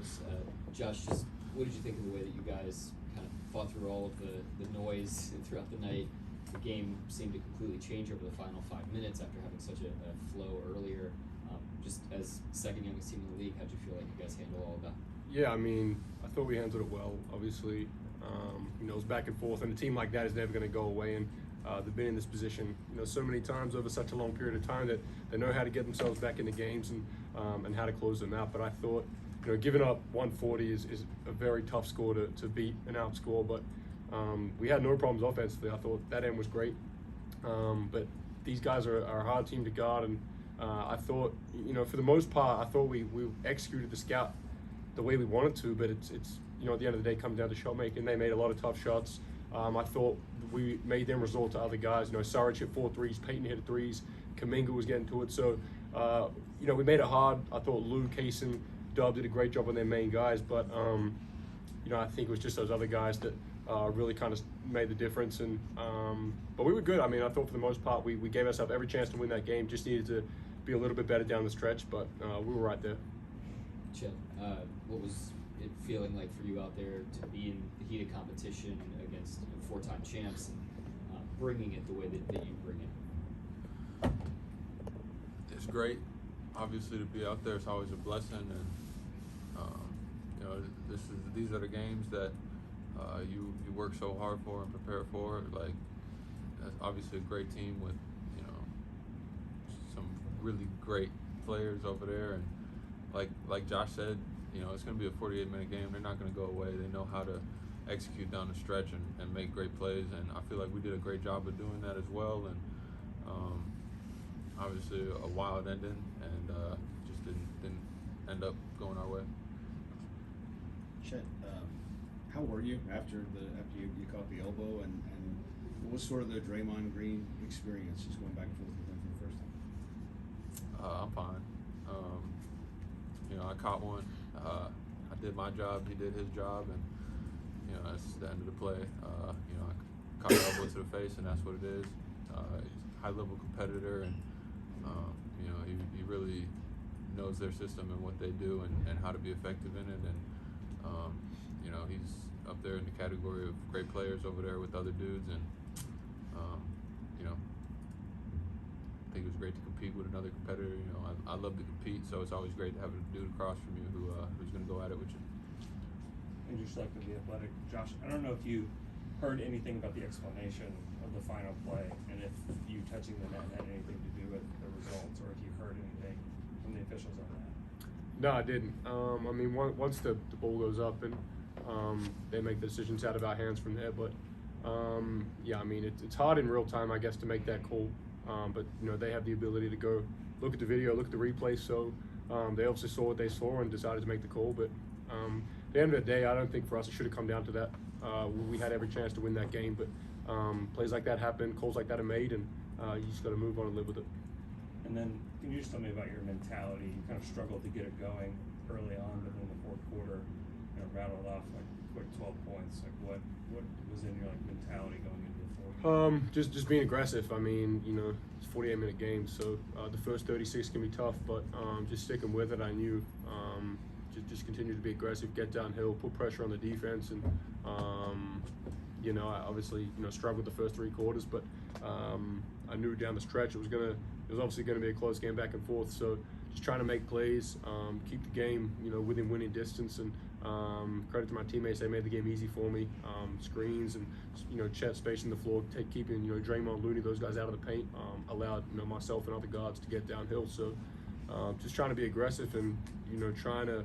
Eagles. Josh, just what did you think of the way that you guys kind of fought through all of the noise throughout the night? The game seemed to completely change over the final 5 minutes after having such a flow earlier. Just as second youngest team in the league, how'd you feel like you guys handled all of that? Yeah, I mean, I thought we handled it well. Obviously, it was back and forth, and a team like that is never going to go away. And they've been in this position, so many times over such a long period of time that they know how to get themselves back into games and how to close them out. But I thought, giving up 140 is a very tough score to beat and outscore. But we had no problems offensively. I thought that end was great. But these guys are a hard team to guard, and I thought, for the most part, I thought we executed the scout the way we wanted to, but it's at the end of the day, it comes down to shot making. They made a lot of tough shots. I thought we made them resort to other guys. Saric hit 4 threes, Peyton hit threes, Kuminga was getting to it. So, we made it hard. I thought Lou, Kaysen, Dub did a great job on their main guys, but I think it was just those other guys that really kind of made the difference. And but we were good. I mean, I thought for the most part we gave ourselves every chance to win that game. Just needed to be a little bit better down the stretch, but we were right there. Chet, what was it feeling like for you out there to be in the heat of competition against 4-time champs and bringing it the way that you bring it? It's great. Obviously, to be out there is always a blessing, and these are the games that you work so hard for and prepare for. Like, that's obviously a great team with some really great players over there, and like Josh said, it's going to be a 48-minute game. They're not going to go away. They know how to execute down the stretch and make great plays, and I feel like we did a great job of doing that as well. And obviously a wild ending, and just didn't end up going our way. Chet, how were you after you caught the elbow, and what was sort of the Draymond Green experience, just going back and forth with him for the first time? I'm fine. I caught one. I did my job. He did his job, and that's the end of the play. I caught the elbow to the face, and that's what it is. He's a high-level competitor, and he really knows their system and what they do and how to be effective in it. And he's up there in the category of great players over there with other dudes, and I think it was great to compete with another competitor. I love to compete, so it's always great to have a dude across from you who's going to go at it with you. And just like with the Athletic, Josh, I don't know if you heard anything about the explanation of the final play, and if you touching the net had anything to do with the results, or if you heard anything from the officials on that. No, I didn't. I mean, once the ball goes up and they make the decisions out of our hands from there. But I mean, it's hard in real time, I guess, to make that call. But they have the ability to go look at the video, look at the replay. So they obviously saw what they saw and decided to make the call. But at the end of the day, I don't think for us it should have come down to that. We had every chance to win that game, but plays like that happen, calls like that are made, and you just got to move on and live with it. And then, can you just tell me about your mentality? You kind of struggled to get it going early on, but in the fourth quarter, rattled off like quick 12 points. Like, what was in your mentality going into the fourth? Just being aggressive. I mean, it's 48-minute games, so the first 36 can be tough, but just sticking with it. I knew just continue to be aggressive, get downhill, put pressure on the defense, and I obviously struggled the first 3 quarters, but I knew down the stretch it was obviously gonna be a close game back and forth. So just trying to make plays, keep the game within winning distance, and credit to my teammates, they made the game easy for me. Screens and Chet spacing the floor, keeping Draymond, Looney, those guys out of the paint, allowed myself and other guards to get downhill. So just trying to be aggressive and trying to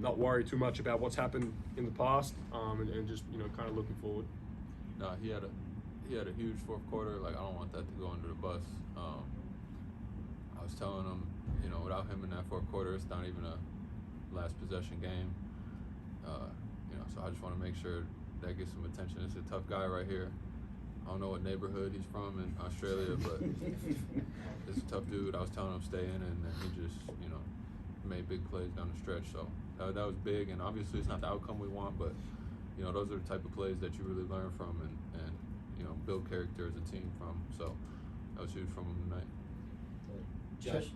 not worry too much about what's happened in the past, and just kind of looking forward. No, he had a huge fourth quarter. Like, I don't want that to go under the bus. I was telling him, without him in that fourth quarter, it's not even a last possession game. So I just want to make sure that gets some attention. It's a tough guy right here. I don't know what neighborhood he's from in Australia, but it's a tough dude. I was telling him stay in, and he just, made big plays down the stretch. So that was big, and obviously it's not the outcome we want, but those are the type of plays that you really learn from and build character as a team from. So that was huge from him tonight. Josh,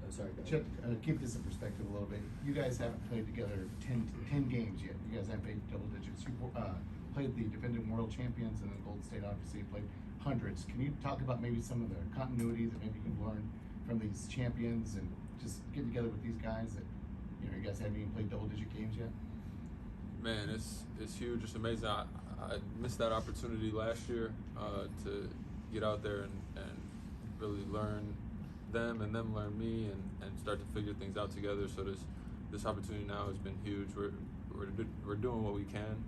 Oh, sorry, go Chet, ahead. keep this in perspective a little bit. You guys haven't played together 10 games yet. You guys haven't played double digits. You played the defending world champions, and then Golden State obviously played hundreds. Can you talk about maybe some of the continuity that maybe you've learned from these champions, and just get together with these guys that, you know, you guys haven't even played double digit games yet? Man, it's huge. It's amazing. I missed that opportunity last year to get out there and really learn them and them learn me and start to figure things out together. So this opportunity now has been huge. We're doing what we can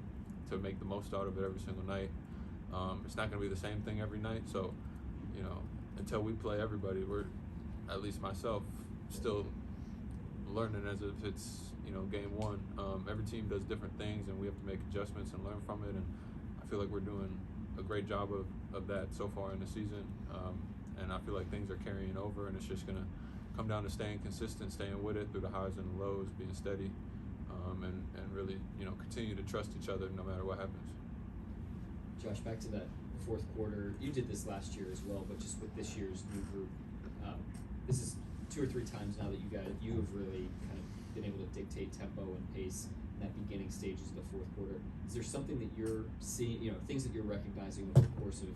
to make the most out of it every single night. It's not going to be the same thing every night. So, you know, until we play everybody, we're, at least myself, still learning as if it's, you know, game one. Every team does different things, and we have to make adjustments and learn from it. And I feel like we're doing a great job of that so far in the season. And I feel like things are carrying over, and it's just going to come down to staying consistent, staying with it through the highs and the lows, being steady, and really, you know, continue to trust each other no matter what happens. Josh, back to that fourth quarter. You did this last year as well, but just with this year's new group, this is 2 or 3 times now that you have really kind of been able to dictate tempo and pace in that beginning stages of the fourth quarter. Is there something that you're seeing, you know, things that you're recognizing over the course of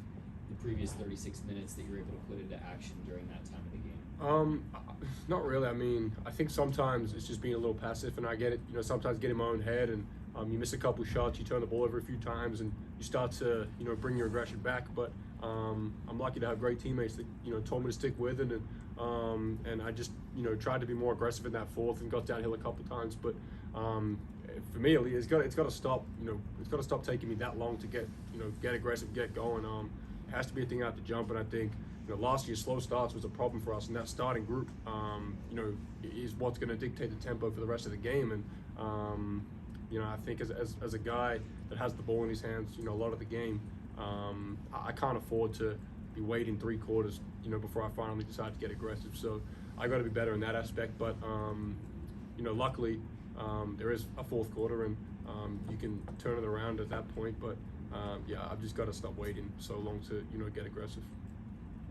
the previous 36 minutes that you're able to put into action during that time of the game? Not really. I mean, I think sometimes it's just being a little passive, and I get it. You know, sometimes get in my own head, and you miss a couple shots, you turn the ball over a few times, and you start to, you know, bring your aggression back. But I'm lucky to have great teammates that, you know, told me to stick with it, and I just, you know, tried to be more aggressive in that fourth and got downhill a couple times. But for me, it's got to stop. You know, it's got to stop taking me that long to get aggressive, get going. It has to be a thing out the jump, and I think, you know, last year's slow starts was a problem for us, and that starting group, you know, is what's going to dictate the tempo for the rest of the game. And you know, I think as a guy that has the ball in his hands, you know, a lot of the game, I can't afford to be waiting 3 quarters, you know, before I finally decide to get aggressive. So I got to be better in that aspect. But you know, luckily there is a fourth quarter, and you can turn it around at that point. But yeah, I've just got to stop waiting so long to, you know, get aggressive.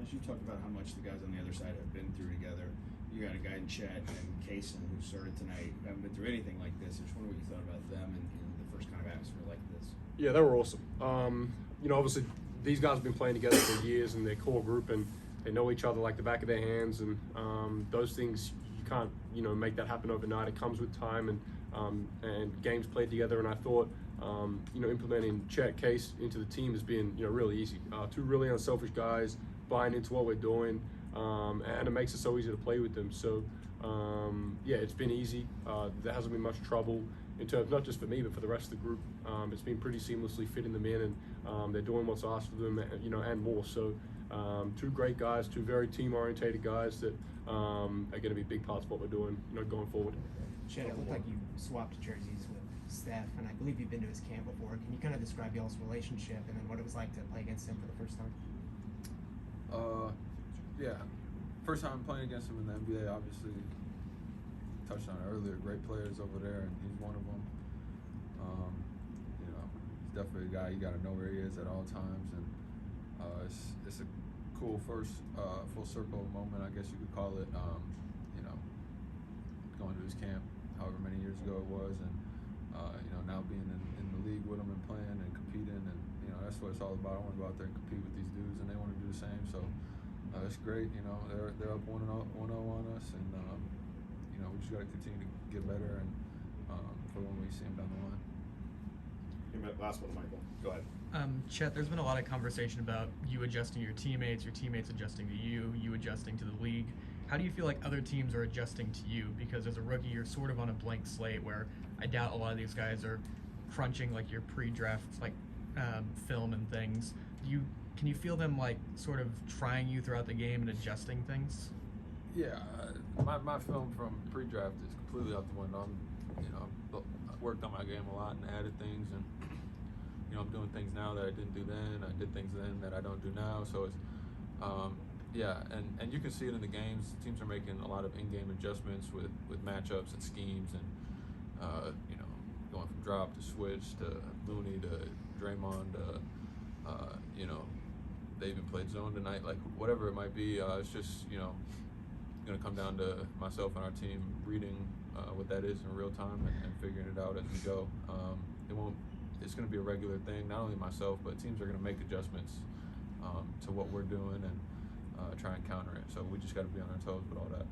As you talked about how much the guys on the other side have been through together, you got a guy in Chet and Kaysen who started tonight, who haven't been through anything like this. I just wonder what you thought about them in the first kind of atmosphere like this. Yeah, they were awesome. You know, obviously these guys have been playing together for years, and they're core group, and they know each other like the back of their hands. And those things, you can't, you know, make that happen overnight. It comes with time and games played together. And I thought, you know, implementing Chet, Case into the team has been, you know, really easy. 2 really unselfish guys buying into what we're doing, and it makes it so easy to play with them. So yeah, it's been easy. There hasn't been much trouble in terms, not just for me, but for the rest of the group. It's been pretty seamlessly fitting them in, and they're doing what's asked of them, you know, and more. So 2 great guys, 2 very team-orientated guys that are going to be big parts of what we're doing, you know, going forward. Chet, it looked like you swapped jerseys with Steph, and I believe you've been to his camp before. Can you kind of describe y'all's relationship and then what it was like to play against him for the first time? Yeah, first time playing against him in the NBA, obviously, touched on it earlier, great players over there, and he's one of them. You know, he's definitely a guy you got to know where he is at all times, and it's a cool first full circle moment, I guess you could call it. You know, going to his camp however many years ago it was, and you know, now being in the league with him and playing and competing, and you know, that's what it's all about. I want to go out there and compete with these dudes, and they want to do the same. So it's great. You know, they're up 1-0 on us, and you know, we just got to continue to get better, and for when we see him down the line. Last one, Michael. Go ahead. Chet, there's been a lot of conversation about you adjusting your teammates adjusting to you adjusting to the league. How do you feel like other teams are adjusting to you? Because as a rookie, you're sort of on a blank slate, where I doubt a lot of these guys are crunching like your pre-draft film and things. Can you feel them like sort of trying you throughout the game and adjusting things? Yeah, my film from pre-draft is completely out the window. I worked on my game a lot and added things, and you know, I'm doing things now that I didn't do then. I did things then that I don't do now. So it's yeah, and you can see it in the games. Teams are making a lot of in-game adjustments with matchups and schemes, and you know, going from drop to switch to Looney to Draymond to you know, they even played zone tonight. Like whatever it might be, it's just, you know, going to come down to myself and our team reading what that is in real time and figuring it out as we go. It's going to be a regular thing. Not only myself, but teams are going to make adjustments to what we're doing and try and counter it. So we just got to be on our toes with all that.